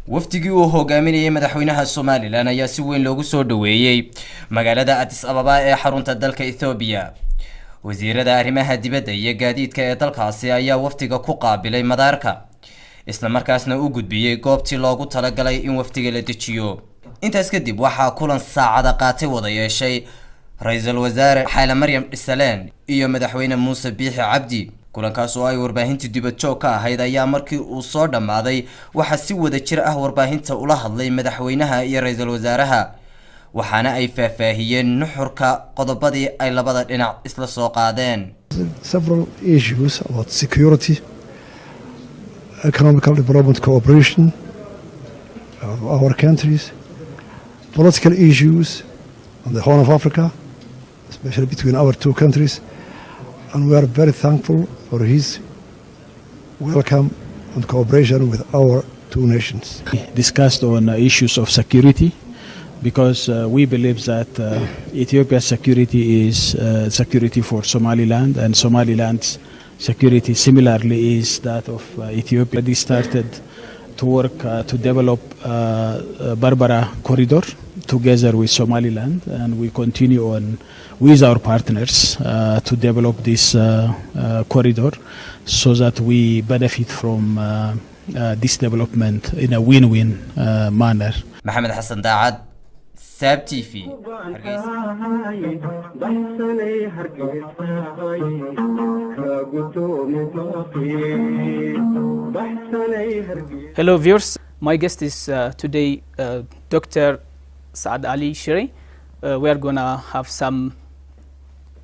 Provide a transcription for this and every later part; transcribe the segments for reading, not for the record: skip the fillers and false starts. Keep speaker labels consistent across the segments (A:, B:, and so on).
A: wafdigii uu hogaaminayay madaxweynaha Somaliland ayaa si weyn loogu soo dhaweeyay magaalada Addis Ababa ee xarunta dalka Ethiopia. wasiirada arrimaha dibadda iyo gaadiidka ee dalkaasi ayaa wafdiga ku qaabilay madaarka, isla markaasna u gudbiyay goobtii loogu talagalay in wafdiga la dejiyo. intaas kadib waxaa kulan saacada qaatay wada yeeshay ra'iisul wasaare Xayle Maryam Dhisaleen iyo madaxweyne Muuse Biixi Cabdi. kulankaas oo ay warbaahinta dibad joog ka ahayd ayaa markii uu soo dhamaaday waxa si wada jir ah warbaahinta ula hadlay madaxweynaha iyo ra'iisul wasaaraha, waxaana ay faahfaahiyeen nuxurka qodobadii ay labada dhinac isla soo qaadeen.
B: Several issues about security, economic development cooperation of our countries, political issues on the Horn of Africa, especially between our two countries, and we are very thankful for his welcome and cooperation with our two nations.
C: We discussed on issues of security because we believe that Ethiopia security is security for Somaliland, and Somaliland's security similarly is that of Ethiopia. We started to work to develop Barbara corridor together with Somaliland, and we continue on with our partners to develop this corridor so that we benefit from this development in a win-win manner.
A: Mohamed Hassan Daad, SAB TV.
D: Hello viewers, my guest is today Dr. Saad Ali Shiri. We are gonna have some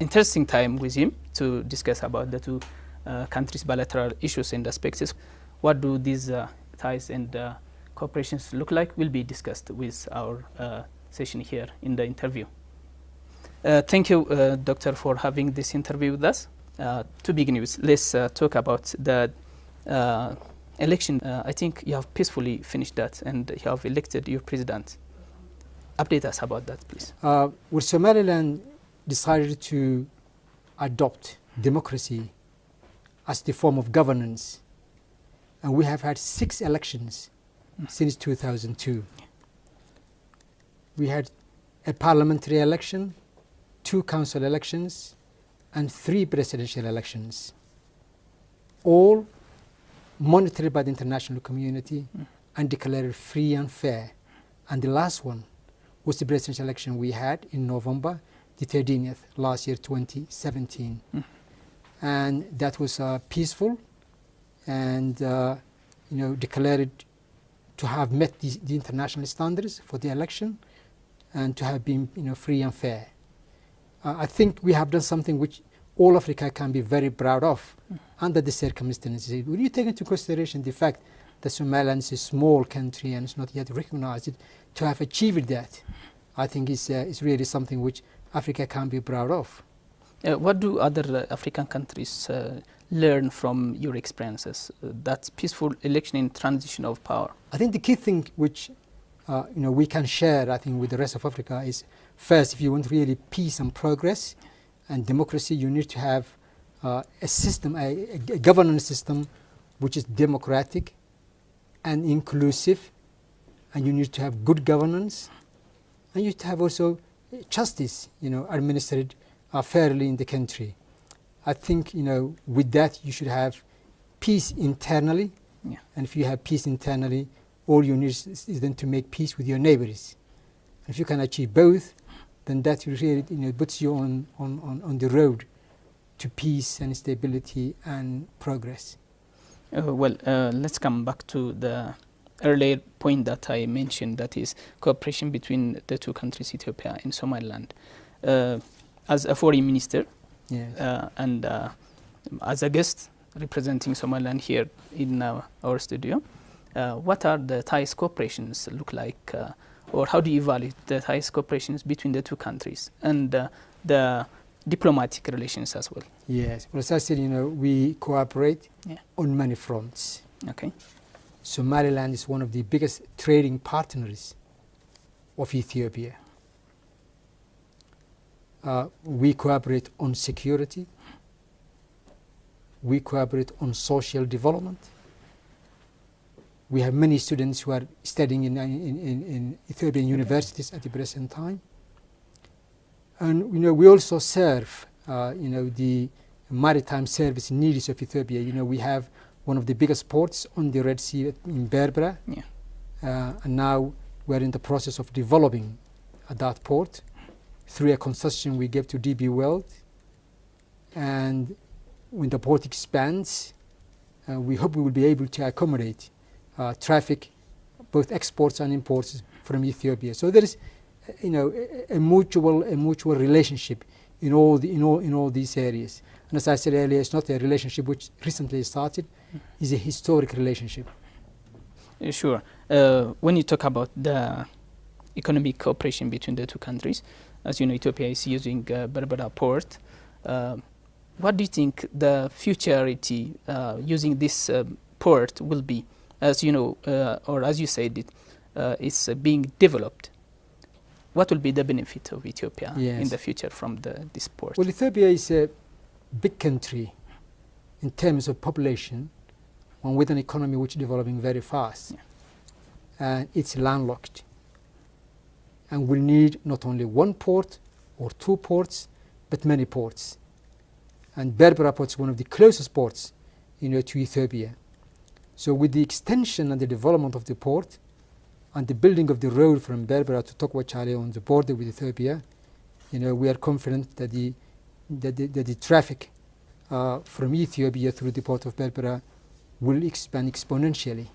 D: interesting time with him to discuss about the two countries' bilateral issues and aspects. What do these ties and cooperations look like will be discussed with our session here in the interview. Thank you, Doctor, for having this interview with us. To begin with, let's talk about the election. I think you have peacefully finished that and you have elected your president. Update us about that, please.
E: Well, Somaliland decided to adopt democracy as the form of governance, and we have had 6 elections since 2002. We had a parliamentary election, 2 council elections, and 3 presidential elections, all monitored by the international community and declared free and fair. And the last one was the presidential election we had in November the 13th last year, 2017. And that was peaceful and declared to have met the international standards for the election and to have been free and fair. I think we have done something which all Africa can be very proud of under the circumstances. When you take into consideration the fact that Somaliland is a small country and it's not yet recognized, to have achieved that, I think is really something which Africa can be proud of.
D: What do other African countries learn from your experiences? That peaceful election and transition of power.
E: I think the key thing which we can share, I think, with the rest of Africa is, first, if you want really peace and progress and democracy, you need to have a system, a governance system which is democratic and inclusive, and you need to have good governance, and you need to have also justice, administered fairly in the country. I think, with that you should have peace internally, and if you have peace internally, all you need is then to make peace with your neighbors. If you can achieve both, then that really puts you on the road to peace and stability and progress.
D: Let's come back to the earlier point that I mentioned, that is cooperation between the two countries, Ethiopia and Somaliland. As a foreign minister,
E: yes,
D: and as a guest representing Somaliland here in our studio, what are the ties cooperations look like, or how do you evaluate the ties cooperations between the two countries and the diplomatic relations as well?
E: Yes, well, as I said, we cooperate on many fronts.
D: Okay.
E: Somaliland is one of the biggest trading partners of Ethiopia. We cooperate on security. We cooperate on social development. We have many students who are studying in Ethiopian universities at the present time. And we also serve the maritime service needs of Ethiopia. We have one of the biggest ports on the Red Sea in Berbera.
D: Yeah.
E: And now we're in the process of developing that port through a concession we gave to DB World. And when the port expands, we hope we will be able to accommodate traffic, both exports and imports from Ethiopia. So there is, a mutual relationship in all these areas. And as I said earlier, it's not a relationship which recently started; it's a historic relationship.
D: Sure. When you talk about the economic cooperation between the two countries, as you know, Ethiopia is using Berbera port. What do you think the futurity using this port will be? As you know, or as you said, it's being developed. What will be the benefit of Ethiopia in the future from this port?
E: Well, Ethiopia is a big country in terms of population, and with an economy which is developing very fast.
D: Yeah.
E: And it's landlocked. And will need not only one port or two ports, but many ports. And Berbera port is one of the closest ports, to Ethiopia. So with the extension and the development of the port, and the building of the road from Berbera to Tokwachale on the border with Ethiopia, we are confident that the traffic from Ethiopia through the port of Berbera will expand exponentially.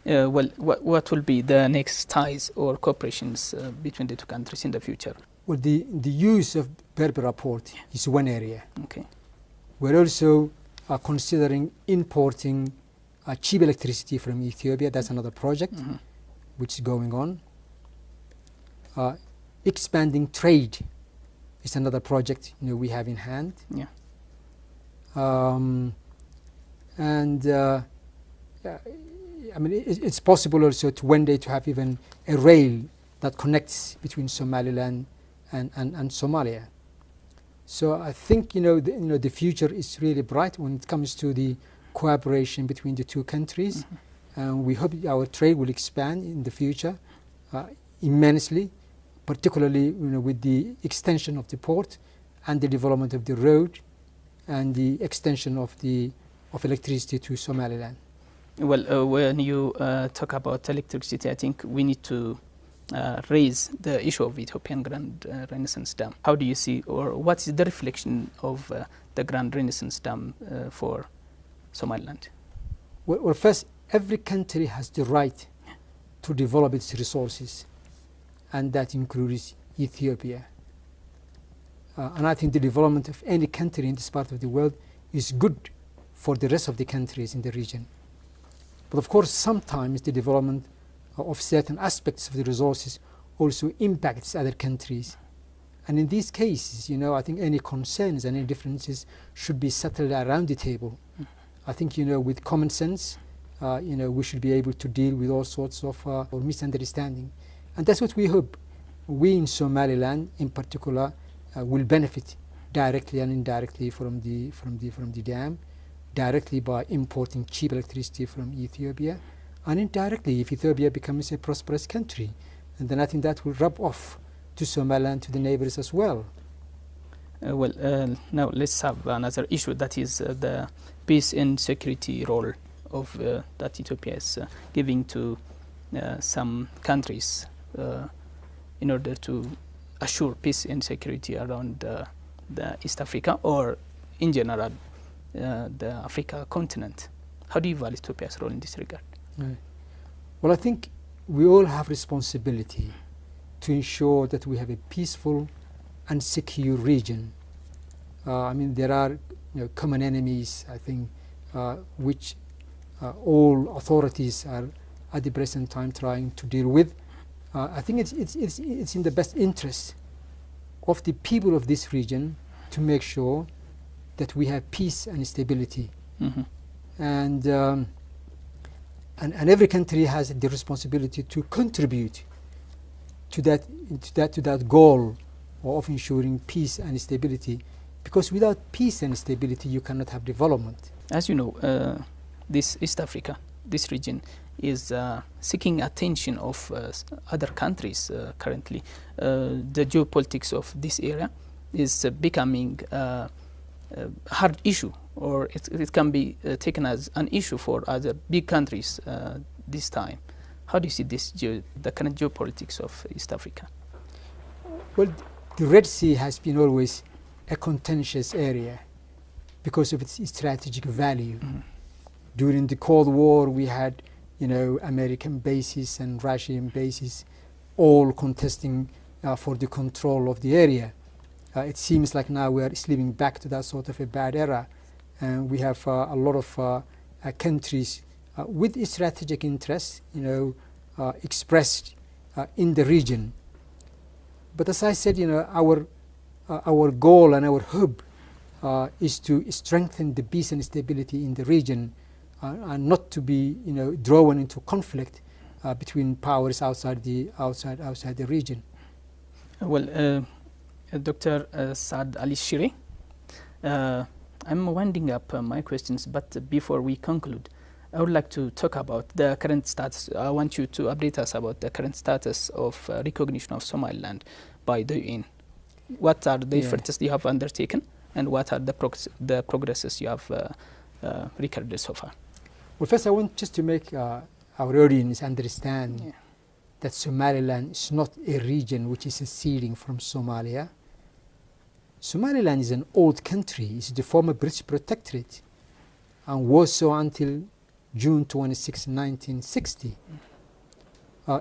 D: Well, what will be the next ties or cooperations between the two countries in the future?
E: Well, the use of Berbera port is one area.
D: Okay.
E: We're also considering importing cheap electricity from Ethiopia. That's another project which is going on. Expanding trade is another project we have in hand.
D: Yeah.
E: It's possible also to one day to have even a rail that connects between Somaliland and Somalia. So I think the future is really bright when it comes to the cooperation between the two countries, and we hope our trade will expand in the future immensely, particularly with the extension of the port and the development of the road and the extension of electricity to Somaliland.
D: Well, when you talk about electricity, I think we need to raise the issue of Ethiopian Grand Renaissance Dam. How do you see, or what is the reflection of the Grand Renaissance Dam for Somaliland?
E: Well, first, every country has the right to develop its resources, and that includes Ethiopia. And I think the development of any country in this part of the world is good for the rest of the countries in the region. But of course, sometimes the development of certain aspects of the resources also impacts other countries. And in these cases, I think any concerns and any differences should be settled around the table. I think, with common sense, we should be able to deal with all sorts of misunderstanding. And that's what we hope. We in Somaliland, in particular, will benefit directly and indirectly from the dam, directly by importing cheap electricity from Ethiopia, and indirectly if Ethiopia becomes a prosperous country, and then I think that will rub off to Somaliland, to the neighbors as well.
D: Now let's have another issue, that is the peace and security role of that Ethiopia is giving to some countries in order to assure peace and security around the East Africa, or in general the Africa continent. How do you evaluate Ethiopia's role in this regard?
E: Right. Well, I think we all have responsibility to ensure that we have a peaceful and secure region. There are common enemies, I think, which all authorities are at the present time trying to deal with. I think it's in the best interest of the people of this region to make sure that we have peace and stability. And every country has the responsibility to contribute to that goal of ensuring peace and stability, because without peace and stability you cannot have development.
D: As you know, this East Africa this region is seeking attention of other countries currently. The geopolitics of this area is becoming a hard issue, or it can be taken as an issue for other big countries this time. How do you see this the current geopolitics of East Africa?
E: Well, the Red Sea has been always a contentious area because of its strategic value.
D: Mm-hmm.
E: During the Cold War, we had, American bases and Russian bases all contesting for the control of the area. It seems like now we are slipping back to that sort of a bad era, and we have a lot of countries with strategic interests, expressed in the region. But as I said, our goal and our hope is to strengthen the peace and stability in the region, and not to be, drawn into conflict between powers outside the region.
D: Well, Dr. Saad Ali Shiri, I'm winding up my questions, but before we conclude, I would like to talk about the current status. I want you to update us about the current status of recognition of Somaliland by the UN. What are the efforts you have undertaken, and what are the progresses you have recorded so far?
E: Well, first I want just to make our audience understand that Somaliland is not a region which is seceding from Somalia. Somaliland is an old country. It's the former British protectorate, and was so until June 26, 1960.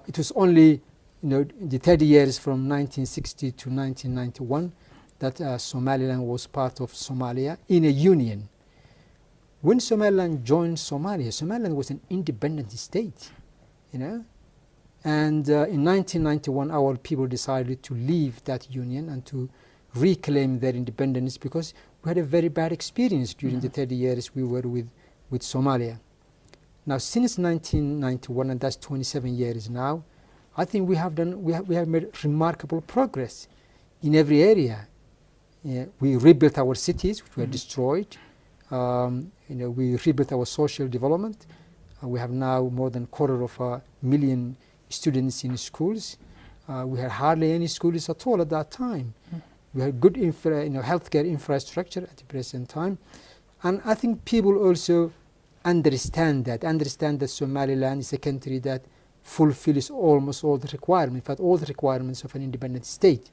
E: It was only, the 30 years from 1960 to 1991 that Somaliland was part of Somalia in a union. When Somaliland joined Somalia, Somaliland was an independent state, And in 1991, our people decided to leave that union and to reclaim their independence, because we had a very bad experience during the 30 years we were with Somalia. Now, since 1991, and that's 27 years now, I think we have made remarkable progress in every area. We rebuilt our cities, which were destroyed. We rebuilt our social development. We have now more than 250,000 students in schools. We had hardly any schools at all at that time. We had good healthcare infrastructure at the present time. And I think people also understand that Somaliland is a country that fulfills almost all the requirements, in fact all the requirements of an independent state.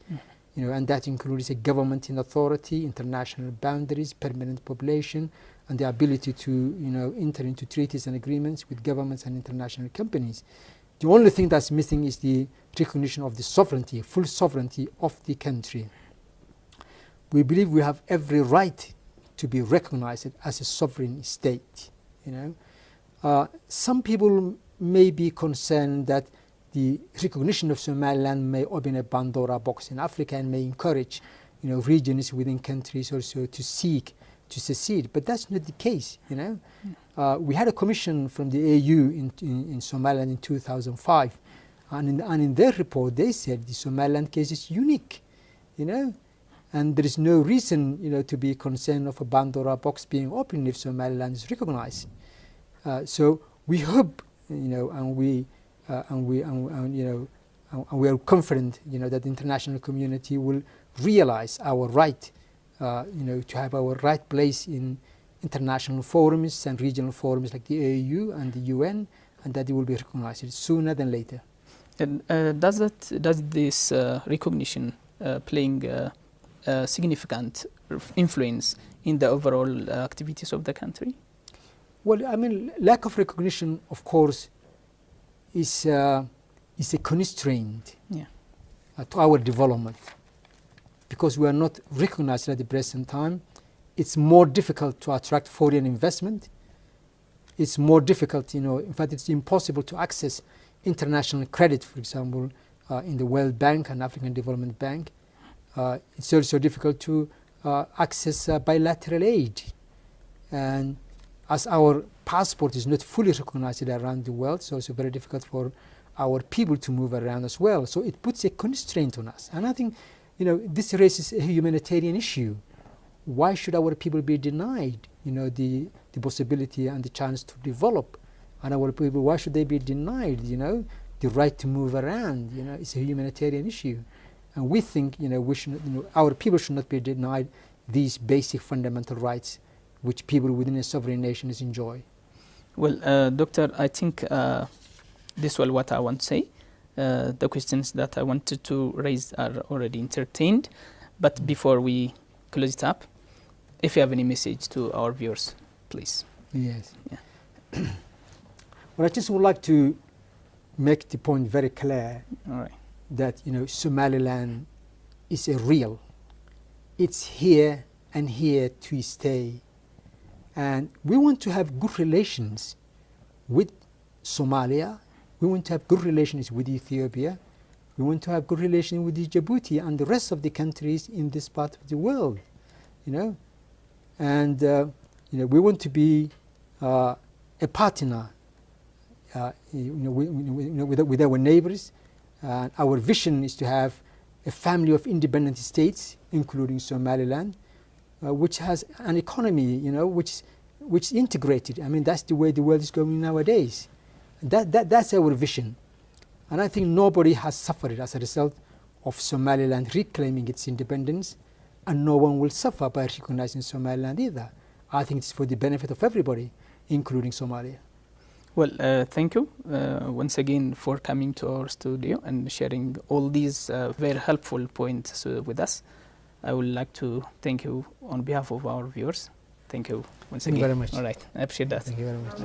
E: And that includes a government in authority, international boundaries, permanent population, and the ability to enter into treaties and agreements with governments and international companies. The only thing that's missing is the recognition of the sovereignty, full sovereignty of the country. We believe we have every right to be recognized as a sovereign state. Some people may be concerned that the recognition of Somaliland may open a Pandora box in Africa and may encourage, regions within countries also to seek to secede. But that's not the case. We had a commission from the AU in Somaliland in 2005, and in their report they said the Somaliland case is unique, and there is no reason, to be concerned of a Pandora box being opened if Somaliland is recognized. So we hope, and we are confident, that the international community will realize our right, to have our right place in international forums and regional forums like the AU and the UN, and that it will be recognized sooner than later.
D: And does this recognition playing a significant influence in the overall activities of the country?
E: Well, lack of recognition, of course, is a constraint to our development, because we are not recognized at the present time. It's more difficult to attract foreign investment. It's more difficult, in fact, it's impossible to access international credit, for example, in the World Bank and African Development Bank. It's also difficult to access bilateral aid. And as our passport is not fully recognized around the world, so it's very difficult for our people to move around as well. So it puts a constraint on us. And I think, this raises a humanitarian issue. Why should our people be denied, the possibility and the chance to develop And our people, why should they be denied, you know, the right to move around? You know, it's a humanitarian issue. And we think, you know, we should, you know, our people should not be denied these basic fundamental rights which people within a sovereign nations enjoy.
D: Well, Doctor, I think this was what I want to say. The questions that I wanted to raise are already entertained. But before we close it up, if you have any message to our viewers, please.
E: Yes.
D: Yeah.
E: Well, I just would like to make the point very clear.
D: All right.
E: That, you know, Somaliland is a real. It's here and here to stay. And we want to have good relations with Somalia. We want to have good relations with Ethiopia. We want to have good relations with Djibouti and the rest of the countries in this part of the world, you know. And, you know, we want to be a partner, you know, with our neighbors. Our vision is to have a family of independent states, including Somaliland, which has an economy, you know, which is integrated. I mean, that's the way the world is going nowadays. That's our vision. And I think nobody has suffered as a result of Somaliland reclaiming its independence, and no one will suffer by recognizing Somaliland either. I think it's for the benefit of everybody, including Somalia.
D: Well, thank you once again for coming to our studio and sharing all these very helpful points with us. I would like to thank you on behalf of our viewers. Thank you once again.
E: Thank you very much.
D: All right, I appreciate that.
E: Thank you very much.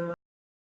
F: Okay.